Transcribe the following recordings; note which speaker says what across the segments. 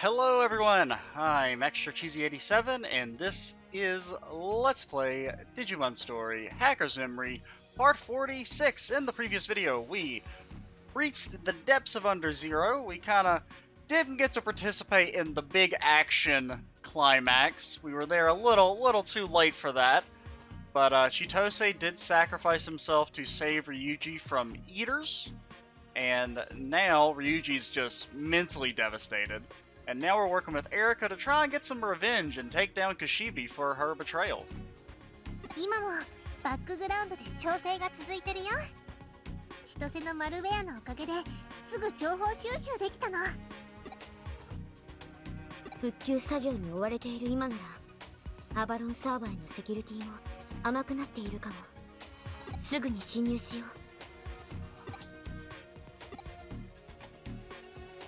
Speaker 1: Hello everyone, I'm Extra Cheesy 87 and this is Let's Play Digimon Story Hacker's Memory Part 46. In the previous video, we reached the depths of Under Zero. We kinda didn't get to participate in the big action climax. We were there a little too late for that. But Chitose did sacrifice himself to save Ryuji from eaters. And now Ryuji's just mentally devastated. And now we're working with Erika to try and get some revenge and take down Kishibe for her betrayal.
Speaker 2: 今もバックグラウンドで調整が続いてるよ。千歳のマルウェアのおかげですぐ情報収集できたの。
Speaker 3: 復旧作業に追われている今ならアバロンサーバーへのセキュリティも甘くなっているかも。すぐに侵入しよう。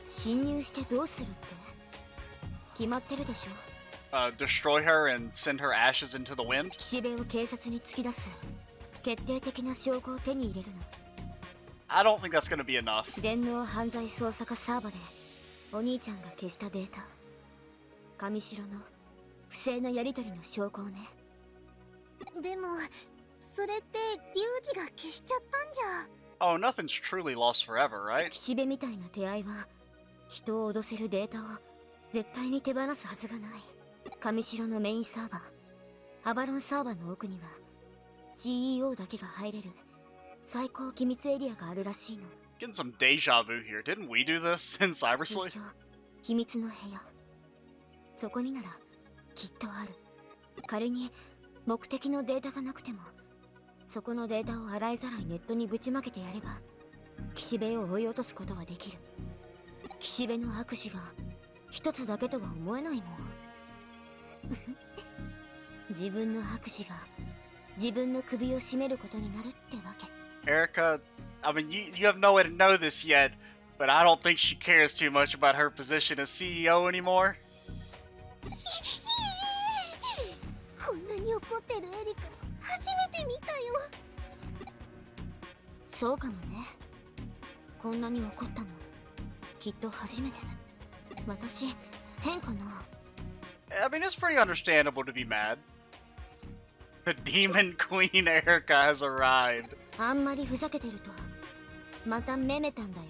Speaker 3: 侵入してどうするって決まってるでしょ。
Speaker 1: Destroy her and send her ashes into the wind?
Speaker 3: 岸辺を警察に突き出す決定的な証拠を手に入れるの。
Speaker 1: I don't think that's gonna be enough.
Speaker 3: 電脳犯罪捜査課サーバでお兄ちゃんが消したデータ、上白の不正なやり取りの証拠をね。
Speaker 2: でもそれってリュウジが消しちゃったんじゃ。
Speaker 1: Oh, nothing's truly lost forever, right?
Speaker 3: 岸辺みたいな手合いは人を脅せるデータを絶対に手放すはずがない。上白のメインサーバー、アバロンサーバーの奥には CEO だけが入れる最高機密エリアがあるらしいの。
Speaker 1: Getting some deja vu here. Didn't we do this in
Speaker 3: 通
Speaker 1: Cybersleep?
Speaker 3: 称秘密の部屋。そこにならきっとある。仮に目的のデータがなくてもそこのデータを洗いざらいネットにぶちまけてやれば岸辺を追い落とすことはできる。岸辺の悪事が一つだけとは思えないもん。自分の悪事が自分の首を絞めることになるってわけ。
Speaker 1: Erika, I mean, you have no way to know this yet, but I don't think she cares too much about her position as CEO anymore.
Speaker 2: こんなに怒ってるエリカ初めて見たよ。
Speaker 3: そうかもね。こんなに怒ったのきっと初めて。私変かな。
Speaker 1: I mean, it's pretty understandable to be mad. The Demon Queen Erika has arrived.
Speaker 3: あんまりふざけてるとまためめたんだよ。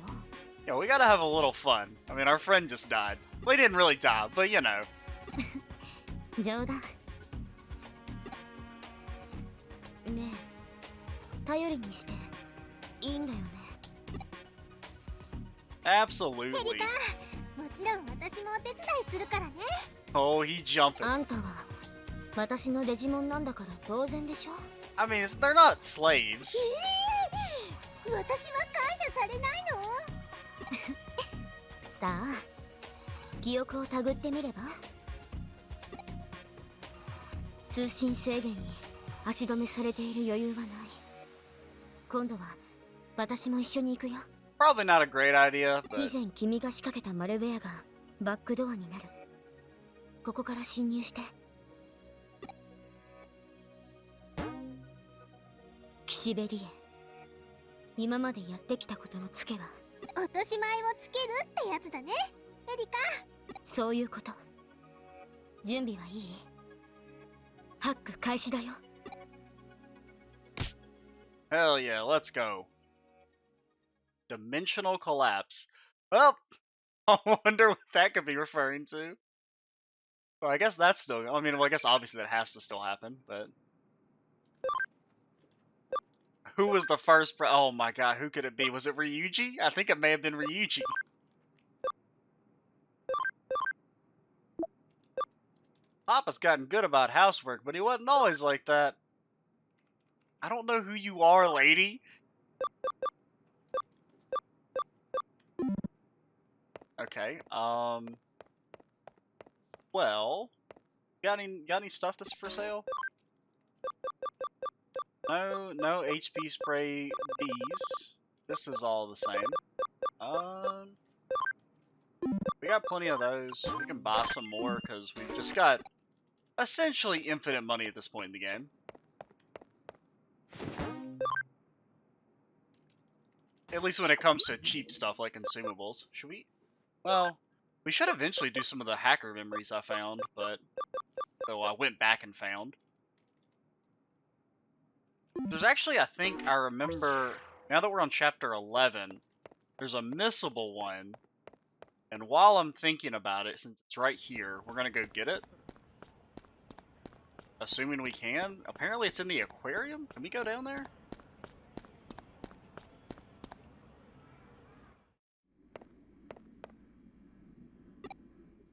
Speaker 1: Yeah, we gotta have a little fun. I mean, our friend just died. Well, he didn't really die, but you know.
Speaker 3: 冗談。ねえ、頼りにしていいんだよね。
Speaker 1: Absolutely.
Speaker 2: エリカ、もちろん私もお手伝いするからね。
Speaker 1: Oh, he jumping.
Speaker 3: あんたは私のデジモンなんだから当然でしょ。
Speaker 1: I mean, they're not slaves.
Speaker 2: 私は感謝されないの？
Speaker 3: さあ、記憶をたぐってみれば。通信制限に足止めされている余裕はない。今度は私も一緒に行くよ。
Speaker 1: Probably not a great idea,
Speaker 3: 以
Speaker 1: but
Speaker 3: 前君が仕掛けたマルウェアがバックドアになる。ここから侵入して。岸辺理恵、今までやってきたことのツケは
Speaker 2: 落とし前をつけるってやつだね、エリカ。
Speaker 3: そういうこと。準備はいい？ハック開始だよ。
Speaker 1: hell yeah, let's go. Dimensional collapse. Well, I wonder what that could be referring to. Well, I guess that's still. I mean, well, I guess obviously that has to still happen, but who was the first? Oh my god, who could it be? Was it Ryuji? I think it may have been Ryuji. Papa's gotten good about housework, but he wasn't always like that. I don't know who you are, lady. Okay, well, got any stuff that's for sale? No HP spray bees. This is all the same. We got plenty of those. We can buy some more because we've just got essentially infinite money at this point in the game. At least when it comes to cheap stuff like consumables. Should we? Well, We should eventually do some of the hacker memories I found, but so I went back and found. There's actually, I think I remember, now that we're on chapter 11, there's a missable one. And while I'm thinking about it, since it's right here, we're gonna go get it. Assuming we can. Apparently it's in the aquarium. Can we go down there?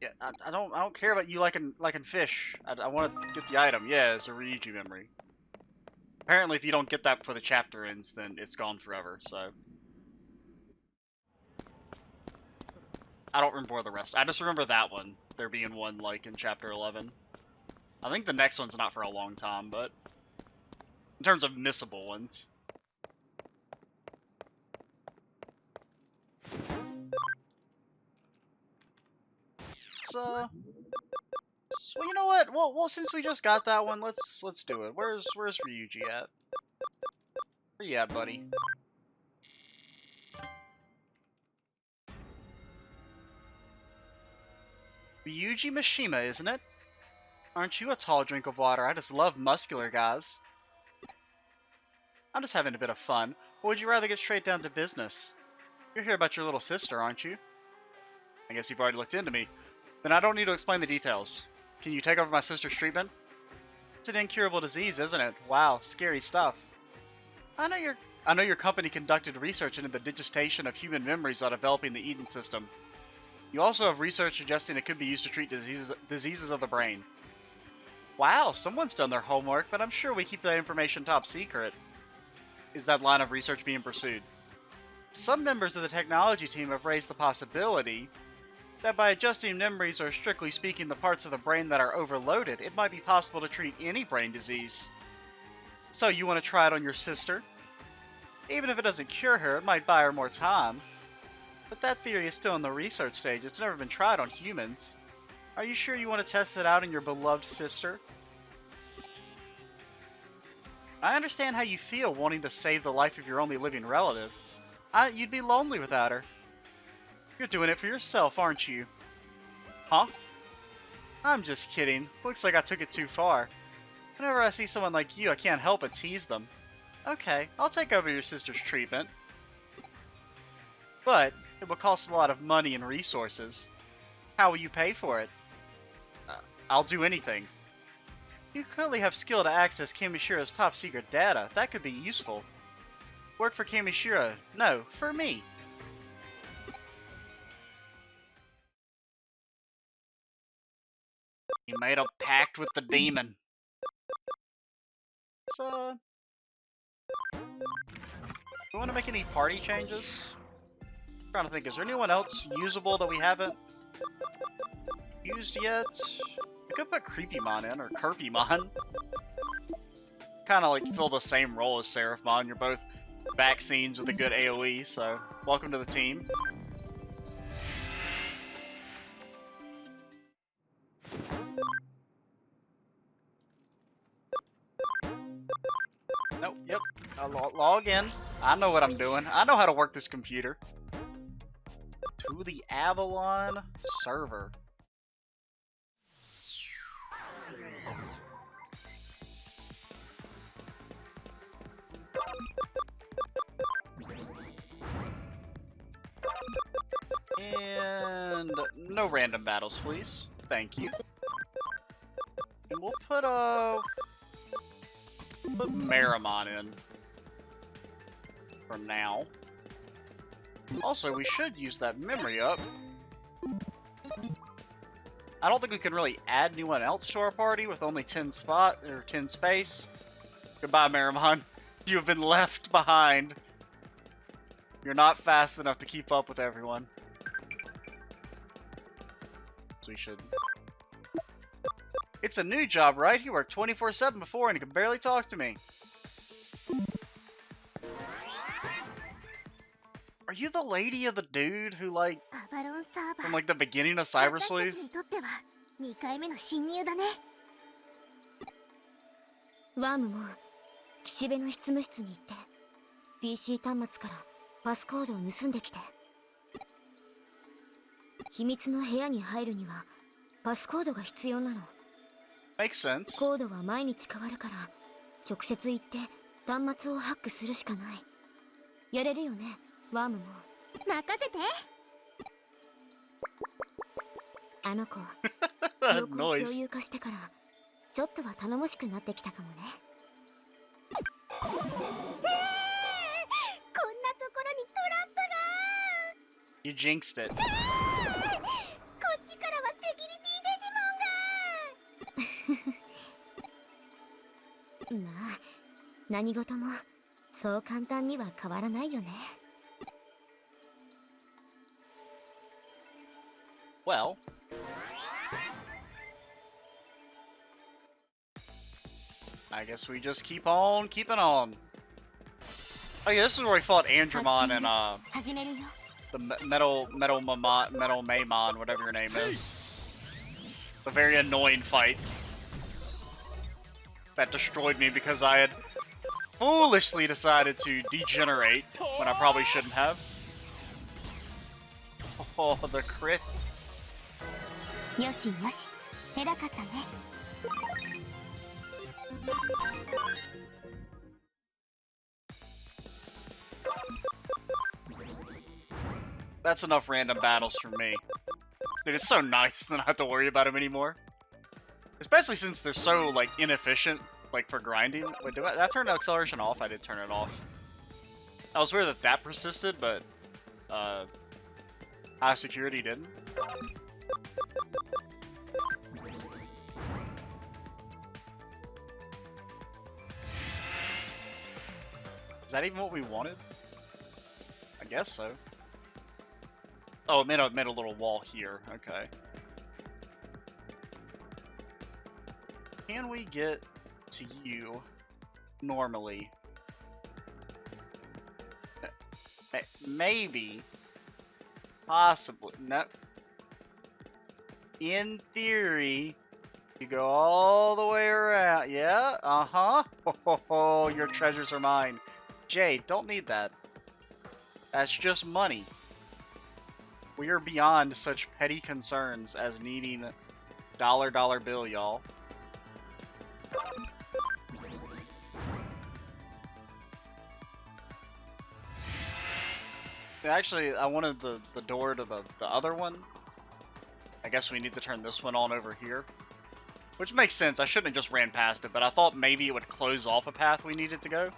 Speaker 1: Yeah, I don't care about you liking fish. I want to get the item. Yeah, it's a Ryuji memory. Apparently, if you don't get that before the chapter ends, then it's gone forever. So I don't remember the rest. I just remember that one. There being one like in chapter 11. I think the next one's not for a long time, but in terms of missable ones. Well, you know what? Well, since we just got that one, let's do it. Where's Ryuji at? Where you at, buddy? Ryuji Mishima, isn't it? Aren't you a tall drink of water? I just love muscular guys. I'm just having a bit of fun. Or would you rather get straight down to business? You're here about your little sister, aren't you? I guess you've already looked into me. Then I don't need to explain the details. Can you take over my sister's treatment? It's an incurable disease, isn't it? Wow, scary stuff. I know your company conducted research into the digestation of human memories while developing the Eden system. You also have research suggesting it could be used to treat diseases of the brain. Wow, someone's done their homework, but I'm sure we keep that information top secret. Is that line of research being pursued? Some members of the technology team have raised the possibility that by adjusting memories, or strictly speaking the parts of the brain that are overloaded, it might be possible to treat any brain disease. So you want to try it on your sister? Even if it doesn't cure her, it might buy her more time. But that theory is still in the research stage. It's never been tried on humans. Are you sure you want to test it out on your beloved sister? I understand how you feel wanting to save the life of your only living relative. You'd be lonely without her. You're doing it for yourself, aren't you? Huh? I'm just kidding. Looks like I took it too far. Whenever I see someone like you, I can't help but tease them. Okay, I'll take over your sister's treatment. But it will cost a lot of money and resources. How will you pay for it? I'll do anything. You clearly have skill to access Kamishira's top secret data. That could be useful. Work for Kamishira. No, for me. He made a pact with the demon. So, we want to make any party changes? I'm trying to think, is there anyone else usable that we haven't used yet? We could put Creepymon in, or Kirpymon. Kind of like fill the same role as Seraphmon. You're both vaccines with a good AoE, so welcome to the team. Nope, yep. I'll log in. I know what I'm doing. I know how to work this computer. To the Avalon server. And no random battles, please. Thank you. And we'll put Marimon in for now. Also, we should use that memory up. I don't think we can really add anyone else to our party with only 10 space. Goodbye, Marimon. You have been left behind. You're not fast enough to keep up with everyone. So we should. It's a new job, right? He worked 24/7 before and he could barely talk to me. Are you the lady of the dude who, like, from like the beginning of Cyber Sleuth?
Speaker 2: 2回目の侵入だね。
Speaker 3: ワームも岸辺の執務室に行って PC 端末からパスコードを盗んできて。秘密の部屋に入るにはパスコードが必要なの。
Speaker 1: Makes sense.
Speaker 3: コードは毎日変わるから直接行って端末をハックするしかない。やれるよね、ワームも。
Speaker 2: 任せて。
Speaker 3: あの子記
Speaker 1: That
Speaker 3: 憶を共
Speaker 1: noise.
Speaker 3: 有化してからちょっとは頼もしくなってきたかもね。
Speaker 2: こんなところにトラップが。
Speaker 1: You jinxed it.
Speaker 2: こっちからはセキュリティデジモンが。
Speaker 3: まあ何事もそう簡単には変わらないよね。
Speaker 1: Well, I guess we just keep on keeping on. Oh yeah, this is where we fought Andromon and
Speaker 3: 始めるよ。
Speaker 1: the metal Maymon, whatever your name is. A very annoying fight that destroyed me because I had foolishly decided to degenerate when I probably shouldn't have. Oh, the crit.
Speaker 3: よしよし、偉かったね。
Speaker 1: That's enough random battles for me. Dude, it's so nice to not have to worry about them anymore. Especially since they're so, like, inefficient, like, for grinding. Wait, did I turn the acceleration off? I did turn it off. I was weird that that persisted, but, high security didn't. Is that even what we wanted? I guess so. Oh, it made a little wall here. Okay. Can we get to you normally? Maybe. Possibly. No. In theory, you go all the way around. Yeah? Uh-huh. Oh, your treasures are mine. Jay, don't need that. That's just money. We are beyond such petty concerns as needing dollar bill, y'all. Actually, I wanted the door to the other one. I guess we need to turn this one on over here. Which makes sense. I shouldn't have just ran past it, but I thought maybe it would close off a path we needed to go.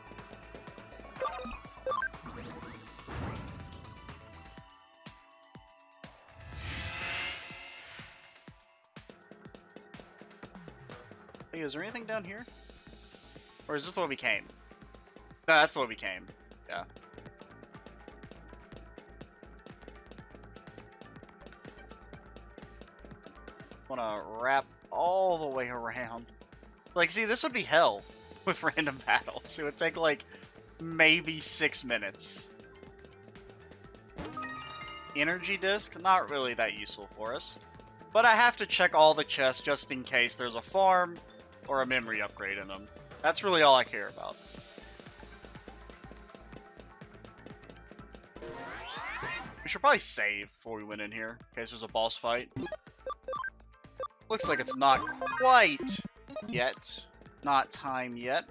Speaker 1: Hey, is there anything down here? Or is this the way we came? No, that's the way we came. Yeah. Wanna wrap all the way around. Like, see, this would be hell with random battles. It would take, like, maybe 6 minutes. Energy disc? Not really that useful for us. But I have to check all the chests just in case there's a farm or a memory upgrade in them. That's really all I care about. We should probably save before we went in here, in case there's a boss fight. Looks like it's not quite yet. Not time yet.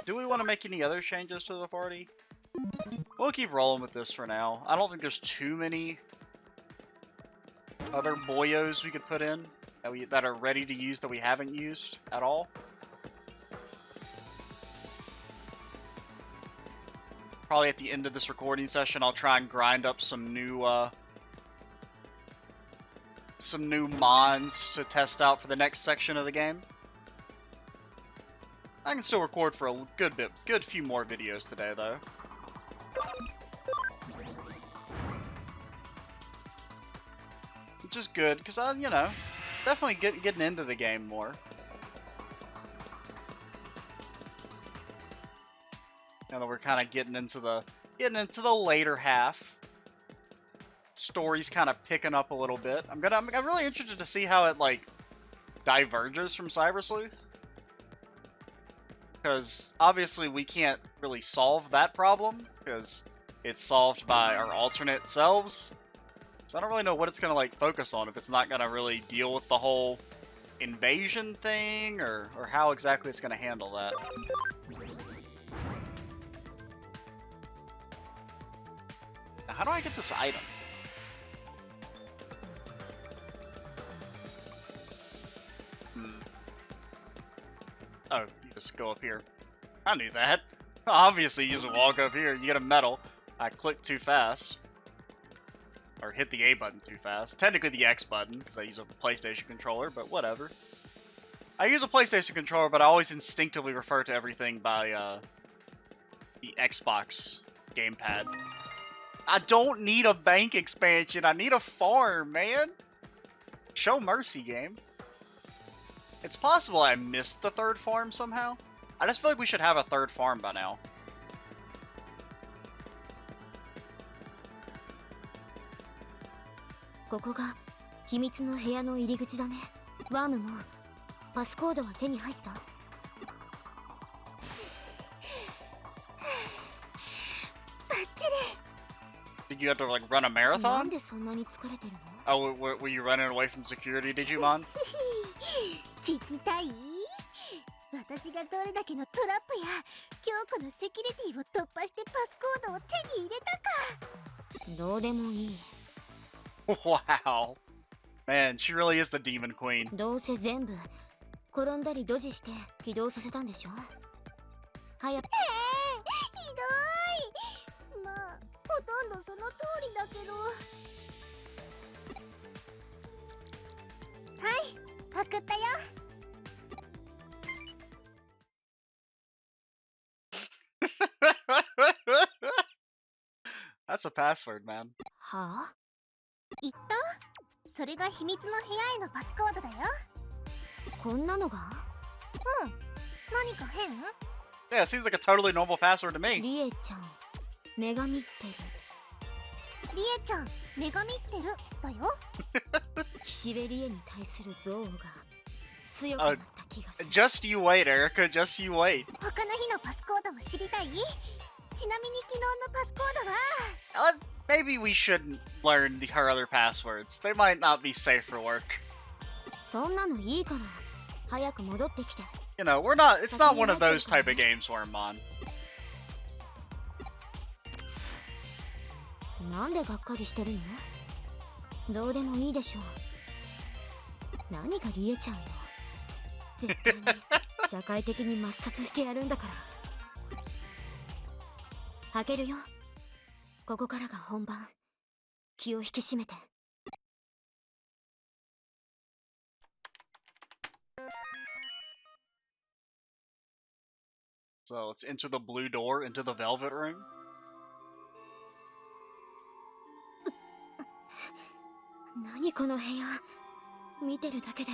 Speaker 1: Do we want to make any other changes to the party? We'll keep rolling with this for now. I don't think there's too many other boyos we could put in that are ready to use that we haven't used at all. Probably at the end of this recording session, I'll try and grind up some new mons to test out for the next section of the game. I can still record for a good few more videos today, though. Which is good, because I, you know, definitely getting into the game more. Now that we're kind of getting into the later half. Story's kind of picking up a little bit. I'm really interested to see how it, like, diverges from Cyber Sleuth. Because obviously we can't really solve that problem, because it's solved by our alternate selves. So I don't really know what it's gonna like focus on, if it's not gonna really deal with the whole invasion thing, or how exactly it's gonna handle that. Now, how do I get this item? Oh, you just go up here. I knew that. Obviously, you just walk up here, you get a medal. I clicked too fast. Or hit the A button too fast. Technically the X button, because I use a PlayStation controller, but whatever. I use a PlayStation controller, but I always instinctively refer to everything by the Xbox gamepad. I don't need a bank expansion, I need a farm, man! Show mercy, game. It's possible I missed the third farm somehow. I just feel like we should have a third farm by now.
Speaker 3: This is the secret roomの入り口だね。ワームもパスコードは手に入った？
Speaker 2: バッチリ。
Speaker 1: Did you have to like run a
Speaker 3: な
Speaker 1: marathon?
Speaker 3: んでそんなに疲れてるの？
Speaker 1: Oh, were you running away from security, Digimon?
Speaker 2: 聞きたい？私がどれだけのトラップや強固なセキュリティを突破してパスコードを手に入れたか。
Speaker 3: どうでもいい。
Speaker 1: Wow. Man, she really is the Demon Queen.
Speaker 3: どうせ全部転んだりドジして起動させたんでしょ？早く。
Speaker 2: ひどい。まあ、ほとんどその通りだけど。はい、送ったよ。
Speaker 1: That's a password, man.
Speaker 3: はあ？
Speaker 2: 言った？それが秘密の部屋へのパスコードだよ。
Speaker 3: こんなのが？
Speaker 2: うん。何か変？
Speaker 1: Yeah, it seems like a totally normal password to me.
Speaker 3: リエちゃん、目が見てる。
Speaker 2: リエちゃん、目が見てるだよ。
Speaker 3: 岸辺リエに対する憎悪が強くなった気がする。
Speaker 1: Just you wait, Erica. Just you wait.
Speaker 2: 他の日のパスコードも知りたい？ちなみに昨日のパスコードは。
Speaker 1: Maybe we shouldn't learn her other passwords. They might not be safe for work.
Speaker 3: そんなのいいから早く戻ってきて。
Speaker 1: You know, we're not. It's not one of those type of games where I'm on.
Speaker 3: なんでがっかりしてるの？どうでもいいでしょう。何がリエちゃんよ。絶対に社会的に抹殺してやるんだから。開けるよ。ここからが本番。気を引き締めて。
Speaker 1: So let's enter the blue door into the velvet room.
Speaker 3: 何この部屋。見てるだけで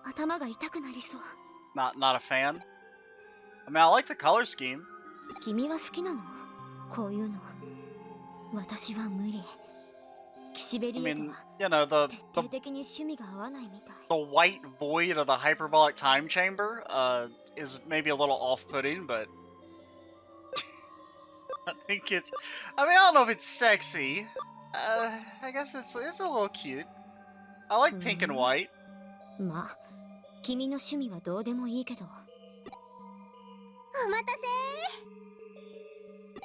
Speaker 3: 頭が痛くなりそう。
Speaker 1: Not a fan. I mean, I like the color scheme.
Speaker 3: 君は好きなの？こういうの。私は無理。岸辺リエと
Speaker 1: I mean,
Speaker 3: は
Speaker 1: you know,
Speaker 3: 徹底的に趣味が合わないみたい。
Speaker 1: the white void of the hyperbolic time chamber is maybe a little off-putting, but I think it's. I mean, I don't know if it's sexy. I guess it's a little cute. I like pink and white.
Speaker 3: まあ、君の趣味はどうでもいいけど。
Speaker 2: お待たせ。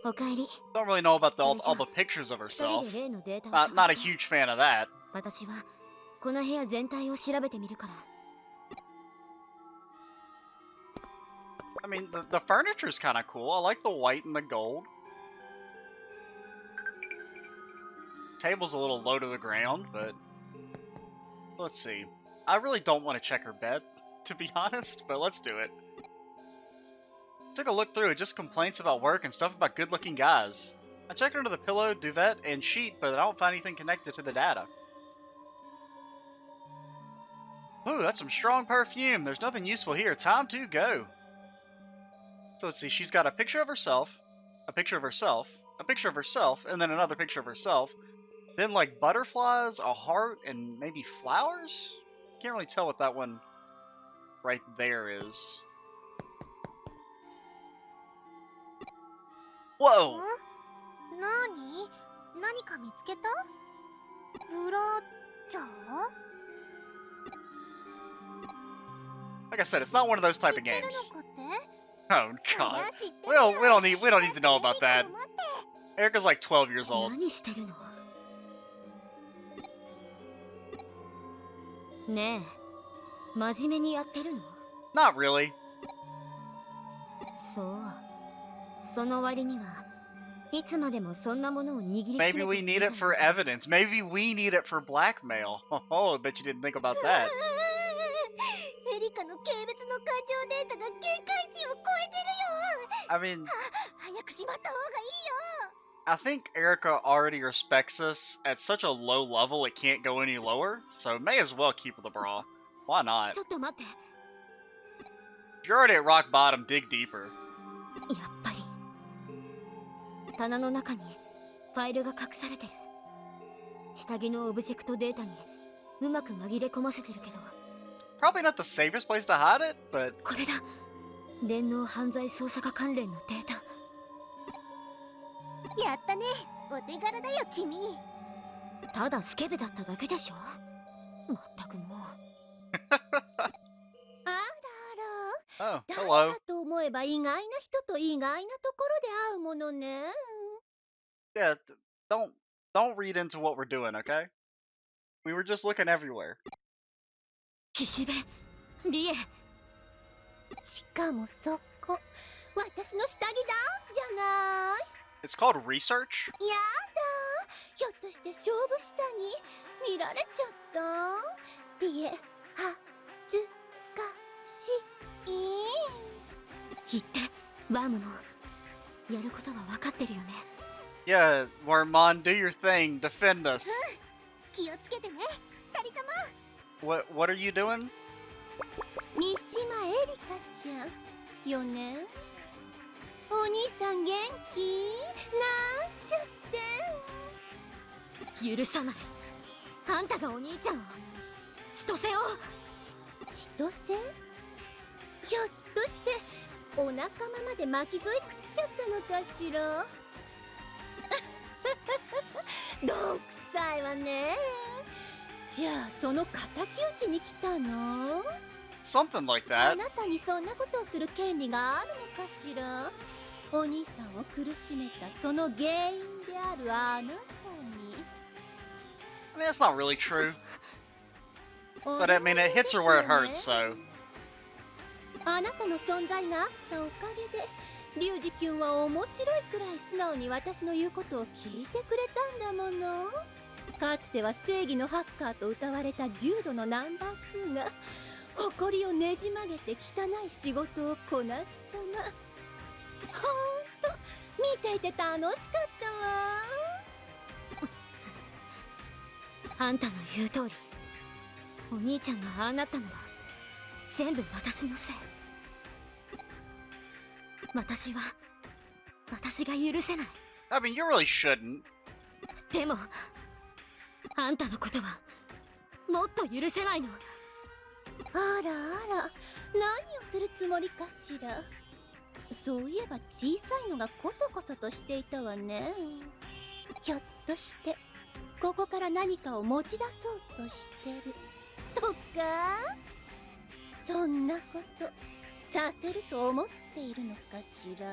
Speaker 3: おかえり。
Speaker 1: Don't really know about all the pictures of
Speaker 3: 一人
Speaker 1: herself.
Speaker 3: で例のデータを
Speaker 1: Not
Speaker 3: 探
Speaker 1: a
Speaker 3: して。
Speaker 1: huge fan of that.
Speaker 3: 私はこの部屋全体を調べてみるから。
Speaker 1: I mean, the furniture's kind of cool. I like the white and the gold. Table's a little low to the ground, but let's see. I really don't want to check her bed, to be honest, but let's do it. Took a look through it, just complaints about work and stuff about good-looking guys. I checked under the pillow, duvet, and sheet, but I don't find anything connected to the data. Ooh, that's some strong perfume. There's nothing useful here. Time to go. So let's see, she's got a picture of herself, a picture of herself, a picture of herself, and then another picture of herself. Then like butterflies, a heart, and maybe flowers? Can't really tell what that one right there is. Whoa!
Speaker 2: 何？何か見つけた？ブラジャー
Speaker 1: Like I said, it's not one of those
Speaker 2: 知
Speaker 1: type
Speaker 2: っ
Speaker 1: of
Speaker 2: てる
Speaker 1: games.
Speaker 2: のかって
Speaker 1: Oh
Speaker 2: そりゃ
Speaker 1: god.
Speaker 2: 知って
Speaker 1: We
Speaker 2: るよ
Speaker 1: don't need to know about that.
Speaker 2: だってエリカも持って
Speaker 1: Erica's like 12 years old.
Speaker 3: 何してるの？ねえ、真面目にやってるの？
Speaker 1: Not really.
Speaker 3: そう。その割にはいつまでもそんなものを握りしめ
Speaker 1: Maybe
Speaker 3: て
Speaker 1: we
Speaker 3: い
Speaker 1: need
Speaker 3: た
Speaker 1: it for
Speaker 3: のか。
Speaker 1: evidence. Maybe we need it for blackmail. Oh, I bet you didn't think about that.
Speaker 2: エリカの軽蔑の感情データが限界値を超えて
Speaker 1: I mean,
Speaker 2: るよ早くしまった方がいいよ
Speaker 1: I think Erica already respects us at such a low level it can't go any lower, so may as well keep the bra. Why not?
Speaker 3: ちょっと待って。
Speaker 1: If you're already at rock bottom, dig deeper.
Speaker 3: やっぱり棚の中にファイルが隠されてる。下着のオブジェクトデータにうまく紛れ込ませてるけど、
Speaker 1: Probably not the safest place to hide it, but
Speaker 3: これだ。電脳犯罪捜査課関連のデータ。
Speaker 2: やったねお手柄だよ君
Speaker 3: ただスケベだっただけでしょ。まったくもう。
Speaker 2: あら
Speaker 1: oh,
Speaker 2: 誰
Speaker 1: hello.
Speaker 2: かと思えば意外な人と意外なところで会うものね
Speaker 1: Yeah, don't read into what we're doing, okay? We were just looking everywhere.
Speaker 3: 岸辺理恵。
Speaker 2: しかもそこ私の下着ダンスじゃない
Speaker 1: It's called research.
Speaker 2: やだひょっとして勝負下に見られちゃったリエはずかしい
Speaker 3: 言ってワームもやることは分かってるよね。
Speaker 1: Yeah, Wormmon, do your thing. Defend us.
Speaker 2: 気をつけてね二人とも
Speaker 1: What are you doing?
Speaker 2: 三島エリカちゃんよねお兄さん元気なんちゃって
Speaker 3: 許さない。あんたがお兄ちゃんを千歳を。
Speaker 2: 千歳ひょっとしてお仲間まで巻き添え食っちゃったのかしらどんくさいわねじゃあその敵討ちに来たの
Speaker 1: Something like
Speaker 2: あ
Speaker 1: that.
Speaker 2: なたにそんなことをする権利があるのかしらお兄さんを苦しめたその原因であるあなたに
Speaker 1: I mean, that's not really true. But I mean, it hits her where it hurts, so.
Speaker 2: あなたの存在があったおかげでリュウジ君は面白いくらい素直に私の言うことを聞いてくれたんだものかつては正義のハッカーと謳われた重度のナンバー2が誇りをねじ曲げて汚い仕事をこなす様ほんと見ていて楽しかったわ
Speaker 3: あんたの言う通り、お兄ちゃんがああなったのは全部私のせい。私が許せない。
Speaker 1: I mean, you really shouldn't.
Speaker 3: でもあんたのことはもっと許せないの。
Speaker 2: あらあら何をするつもりかしらそういえば小さいのがコソコソとしていたわねひょっとしてここから何かを持ち出そうとしてるとかそんなことさせると思っているのかしら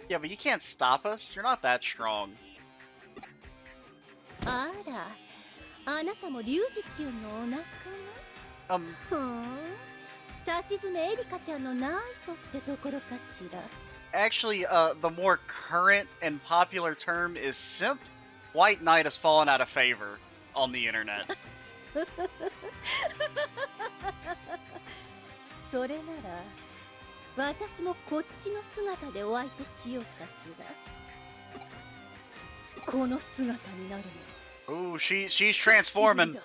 Speaker 1: Yeah, but you can't stop us. You're not that strong.
Speaker 2: あらあなたもリュウジキュンのお仲間ふんさしずめエリカちゃんのナイトってところかしら
Speaker 1: Actually, the more current and popular term is simp. White Knight has fallen out of favor on the internet.
Speaker 2: それなら私もこっちの姿でお相手しようかしらこの姿になる
Speaker 1: Ooh,
Speaker 2: の
Speaker 1: she's
Speaker 2: 久しぶり
Speaker 1: transforming.
Speaker 2: だ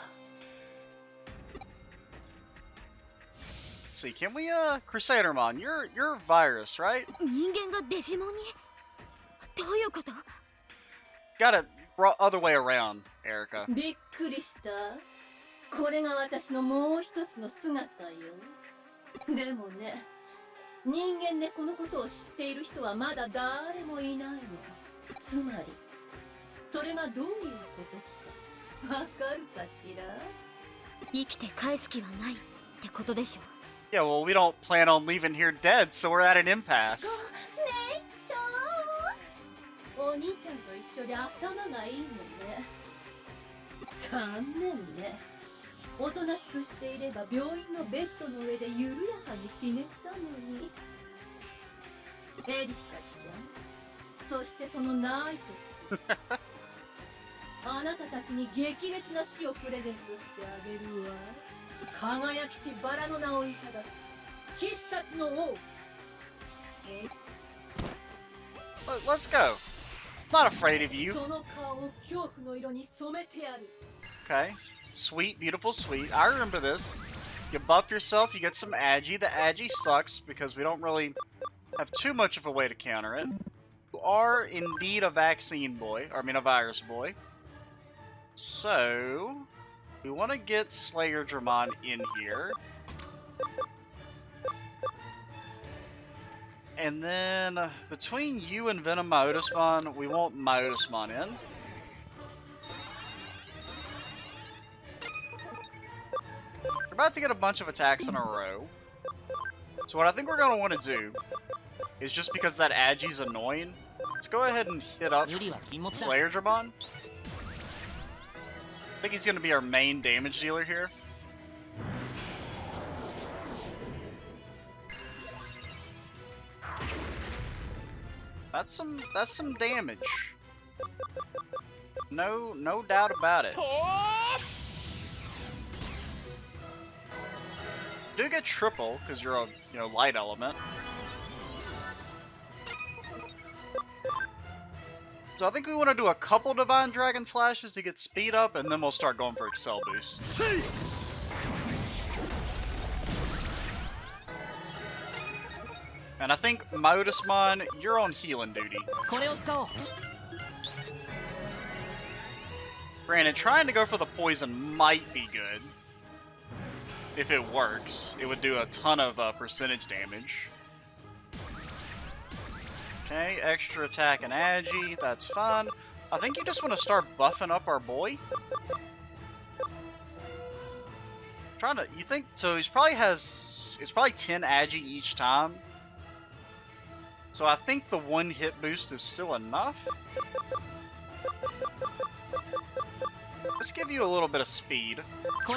Speaker 1: Let's see, can we Crusadermon, you're virus, right?
Speaker 3: 人間がデジモンに？どういうこと？
Speaker 1: Got it other way around, Erica.
Speaker 2: びっくりしたこれが私のもう一つの姿よでもね人間でこのことを知っている人はまだ誰もいないのつまりそれがどういうことかわかるかしら。
Speaker 3: 生きて返す気はないってことでしょ。
Speaker 1: Yeah, well, we don't plan on leaving here dead, so we're at an impasse.
Speaker 2: レイトお兄ちゃんと一緒で頭がいいのね。残念ね。おとなしくしていれば病院のベッドの上で緩やかに死ねたのに。エリカちゃん、そしてそのナイトあなたたちに激烈な死をプレゼントしてあげるわ。輝きしバラの名をいただく騎士たちの王。
Speaker 1: Let's go. Not afraid of you.
Speaker 2: その顔を恐怖の色に染めてやる。
Speaker 1: Okay. Sweet, beautiful, sweet. I remember this. You buff yourself, you get some agi. The agi sucks because we don't really have too much of a way to counter it. You are indeed a vaccine boy, or I mean a virus boy. So, we want to get Slayer Dramon in here. And then, between you and Venom Myotismon, we want Myotismon in. We're about to get a bunch of attacks in a row. So what I think we're going to want to do is, just because that Agi's annoying, let's go ahead and hit up Slayer Dramon. I think he's going to be our main damage dealer here. That's some damage. No doubt about it. You do get triple because you're a light element. So I think we want to do a couple Divine Dragon Slashes to get speed up, and then we'll start going for Excel Boost. And I think Myotismon, you're on healing duty. Granted, trying to go for the poison might be good. If it works, it would do a ton of percentage damage. Okay, extra attack and agi, that's fine. I think you just want to start buffing up our boy. You think, so it's probably 10 agi each time. So I think the one hit boost is still enough. Let's give you a little bit of speed. We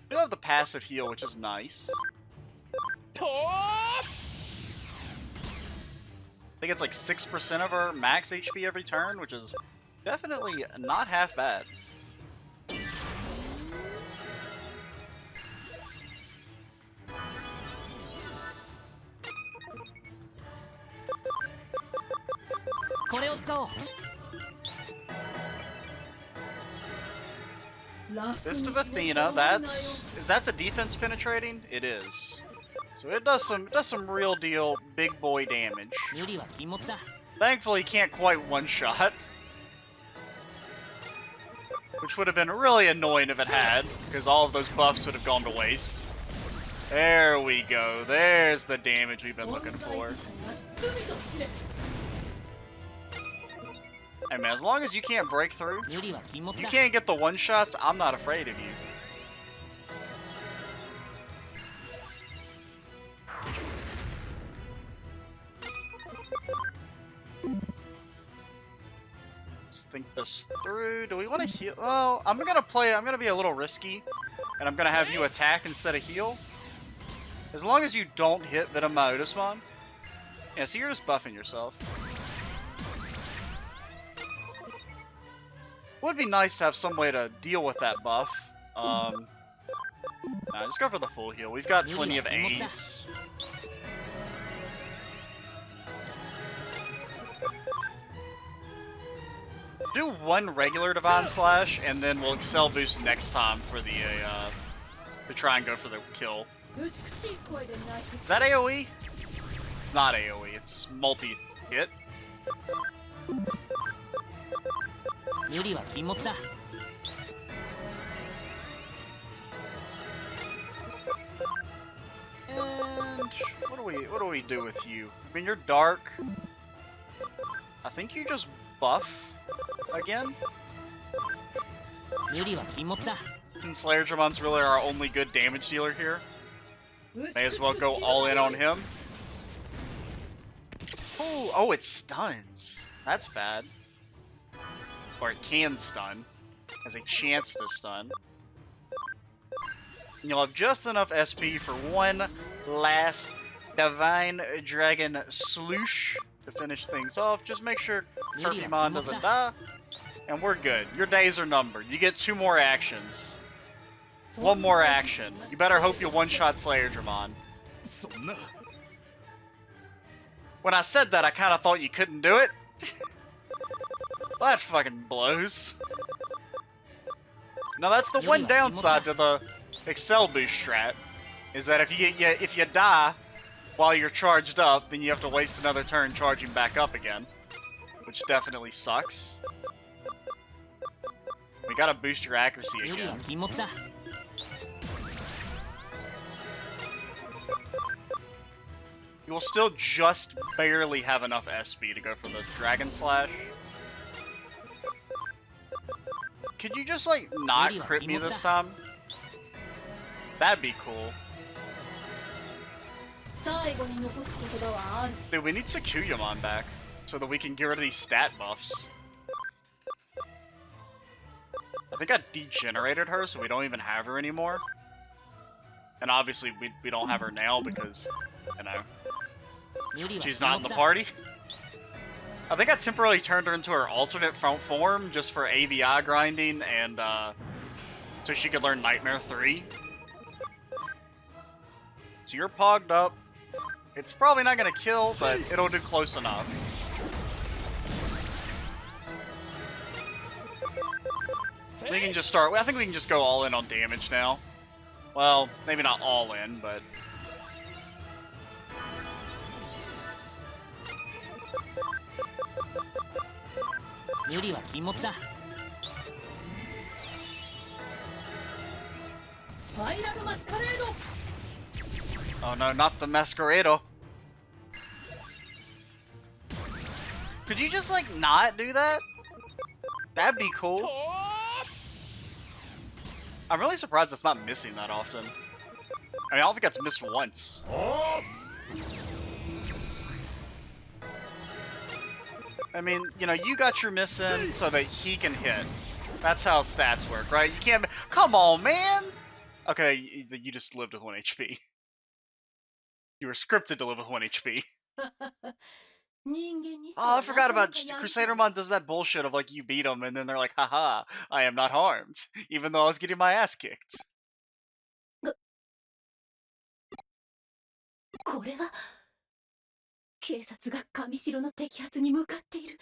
Speaker 1: do have the passive heal, which is nice. I think it's like 6% of our max HP every turn, which is definitely not half bad. Fist of Athena, is that the defense penetrating? It is. So it does some real deal big boy damage. Thankfully can't quite one shot. Which would have been really annoying if it had, because all of those buffs would have gone to waste. There we go, there's the damage we've been looking for. Hey man, as long as you can't break through, you can't get the one-shots, I'm not afraid of you. Let's think this through. Do we want to heal? Well, I'm gonna be a little risky, and I'm gonna have you attack instead of heal. As long as you don't hit Venom Myotismon. Yeah, so you're just buffing yourself. Would be nice to have some way to deal with that buff. Nah, just go for the full heal. We've got plenty of A's. Do one regular Divine Slash, and then we'll Excel Boost next time for the to try and go for the kill. Is that AoE? It's not AoE. It's multi-hit. And what do we do with you? I mean, you're dark. I think you just buff again.
Speaker 4: 無理は禁物だ。
Speaker 1: And Slayer Dramon's really our only good damage dealer here. May as well go all in on him. Oh, it stuns. That's bad. Or it can stun. Has a chance to stun. You'll have just enough SP for one last Divine Dragon Sloosh to finish things off. Just make sure Turfymon doesn't die. And we're good. Your days are numbered. You get 2 more actions. 1 more action. You better hope you one-shot Slayer Dramon.
Speaker 4: そんな。
Speaker 1: When I said that, I kind of thought you couldn't do it. That fucking blows. Now that's the one downside to the Excel boost strat, is that if you die while you're charged up, then you have to waste another turn charging back up again, which definitely sucks. We gotta boost your accuracy
Speaker 4: 無理は
Speaker 1: again.
Speaker 4: 禁物だ。
Speaker 1: You will still just barely have enough SP to go for the Dragon Slash. Could you just, like, not crit me this time? That'd be cool.
Speaker 2: 最後に残す言葉はある。
Speaker 1: Dude, we need Tsukuyamon back, so that we can get rid of these stat buffs. I think I degenerated her, so we don't even have her anymore. And obviously, we don't have her now because, you know,
Speaker 4: 無理は
Speaker 1: she's
Speaker 4: 禁
Speaker 1: not in
Speaker 4: 物
Speaker 1: the
Speaker 4: だ。
Speaker 1: party. I think I temporarily turned her into her alternate form just for ABI grinding and so she could learn Nightmare 3. So you're pogged up. It's probably not gonna kill, but it'll do close enough. We can just start. I think we can just go all in on damage now. Well, maybe not all in, but.
Speaker 4: 無理は禁物だ。
Speaker 2: スパイラルマスカレード。
Speaker 1: Oh no, not the Masquerado. Could you just, like, not do that? That'd be cool. I'm really surprised it's not missing that often. I mean, I don't think it's missed once. I mean, you know, you got your missing so that he can hit. That's how stats work, right? You can't. Come on, man! Okay, you just lived with 1 HP. You were scripted to live with 1 HP.
Speaker 2: 人間にして
Speaker 1: Oh,
Speaker 2: は
Speaker 1: I forgot
Speaker 2: なかな
Speaker 1: about
Speaker 2: かやる
Speaker 1: Crusadermon does that bullshit of, like, you beat him and then they're like, haha, I am not harmed, even though I was getting my ass kicked.
Speaker 2: これは警察が上城の摘発に向かっている。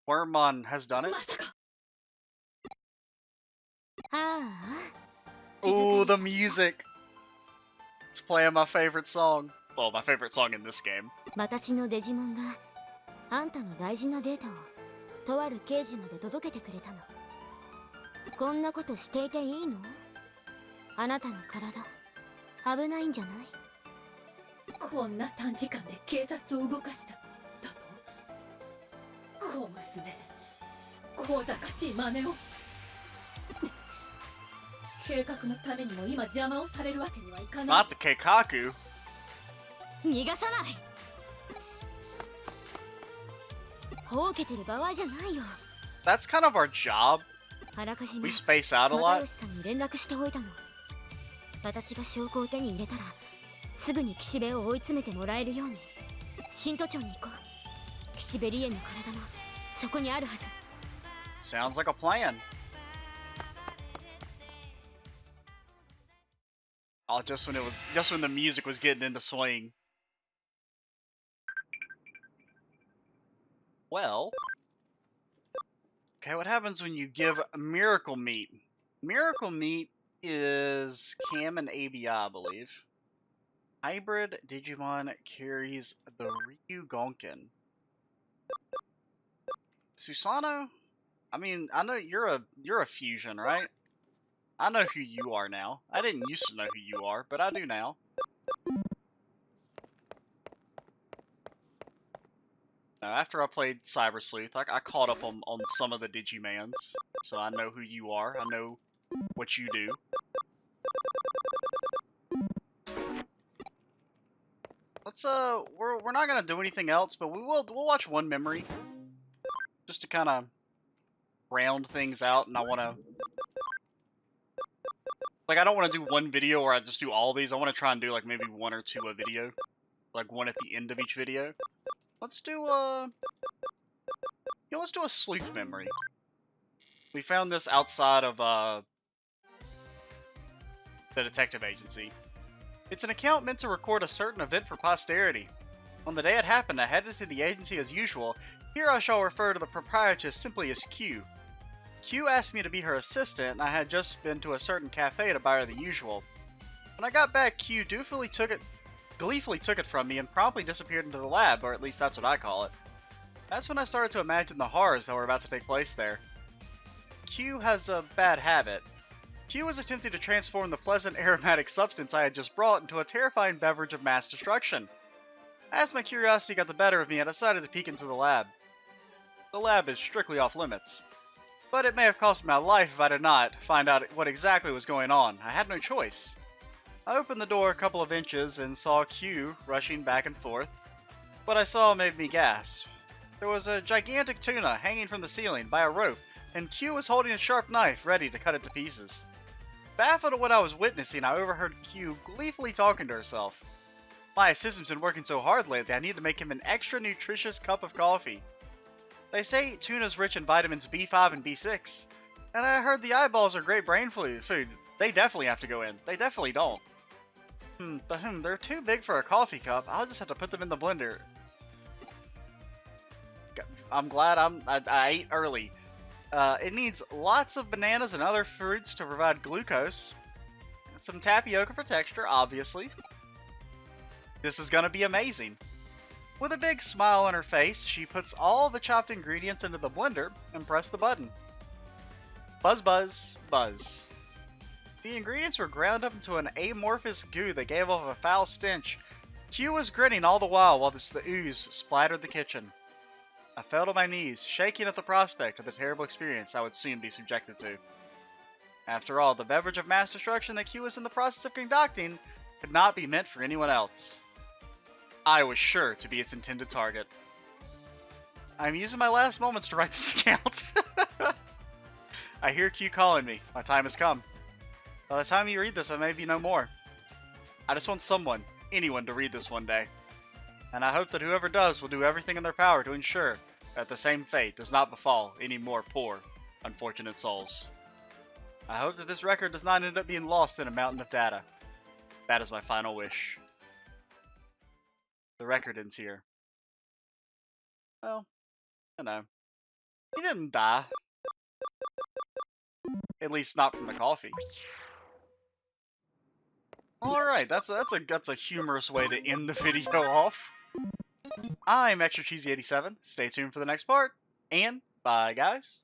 Speaker 1: Wormmon has done it.
Speaker 2: まさか。
Speaker 3: ああ、
Speaker 1: Ooh, the music! It's playing my favorite song. Well, my favorite song in this game.
Speaker 3: 私のデジモンがあんたの大事なデータをとある刑事まで届けてくれたの。こんなことしていていいの？あなたの体危ないんじゃない？
Speaker 2: こんな短時間で警察を動かしただと。小娘、小賢しい真似を。計画のためにも今邪魔をされるわけにはいかない。
Speaker 1: Not the Keikaku.
Speaker 3: 逃がさない。ほうけてる場合じゃないよ。
Speaker 1: That's kind of our job.
Speaker 3: あらかじめ
Speaker 1: We space out a
Speaker 3: 又
Speaker 1: lot.
Speaker 3: 吉さんに連絡しておいたの。私が証拠を手に入れたらすぐに岸辺を追い詰めてもらえるように新都庁に行こう。岸辺理恵の体もそこにあるはず。
Speaker 1: Sounds like a plan. Oh, just when the music was getting into swing. Well, okay, what happens when you give Miracle Meat? Miracle Meat is Cam and ABI, I believe. Hybrid Digimon carries the Ryu Gonkin. Susano? I mean, I know you're a fusion, right? I know who you are now. I didn't used to know who you are, but I do now. After I played Cyber Sleuth, I caught up on some of the Digimons, so I know who you are. I know what you do. Let's we're not gonna do anything else, but we'll watch one memory just to kind of round things out. And I want to I don't want to do one video where I just do all these. I want to try and do like maybe one or two a video, like one at the end of each video. Let's do let's do a sleuth memory. We found this outside of the detective agency. It's an account meant to record a certain event for posterity. On the day it happened, I headed to the agency as usual. Here I shall refer to the proprietress simply as Q. Q asked me to be her assistant, and I had just been to a certain cafe to buy her the usual. When I got back, Q gleefully took it from me and promptly disappeared into the lab, or at least that's what I call it. That's when I started to imagine the horrors that were about to take place there. Q has a bad habit. Q was attempting to transform the pleasant aromatic substance I had just brought into a terrifying beverage of mass destruction. As my curiosity got the better of me, I decided to peek into the lab. The lab is strictly off limits, but it may have cost me my life if I did not find out what exactly was going on. I had no choice. I opened the door a couple of inches and saw Q rushing back and forth. What I saw made me gasp. There was a gigantic tuna hanging from the ceiling by a rope, and Q was holding a sharp knife ready to cut it to pieces. Baffled at what I was witnessing, I overheard Q gleefully talking to herself. My assistant's been working so hard lately, I need to make him an extra nutritious cup of coffee. They say tuna's rich in vitamins B5 and B6, and I heard the eyeballs are great brain food. They definitely have to go in. They definitely don't. But they're too big for a coffee cup. I'll just have to put them in the blender. I'm glad I ate early. It needs lots of bananas and other fruits to provide glucose. Some tapioca for texture, obviously. This is gonna be amazing. With a big smile on her face, she puts all the chopped ingredients into the blender and presses the button. Buzz, buzz, buzz. The ingredients were ground up into an amorphous goo that gave off a foul stench. Q was grinning all the while the ooze splattered the kitchen. I fell to my knees, shaking at the prospect of the terrible experience I would soon be subjected to. After all, the beverage of mass destruction that Q was in the process of concocting could not be meant for anyone else. I was sure to be its intended target. I am using my last moments to write this account. I hear Q calling me. My time has come. By the time you read this, I may be no more. I just want anyone to read this one day. And I hope that whoever does will do everything in their power to ensure that the same fate does not befall any more poor, unfortunate souls. I hope that this record does not end up being lost in a mountain of data. That is my final wish. The record ends here. Well, you know, he didn't die. At least not from the coffee. Alright, that's a humorous way to end the video off. I'm Extra Cheesy 87. Stay tuned for the next part, and bye guys.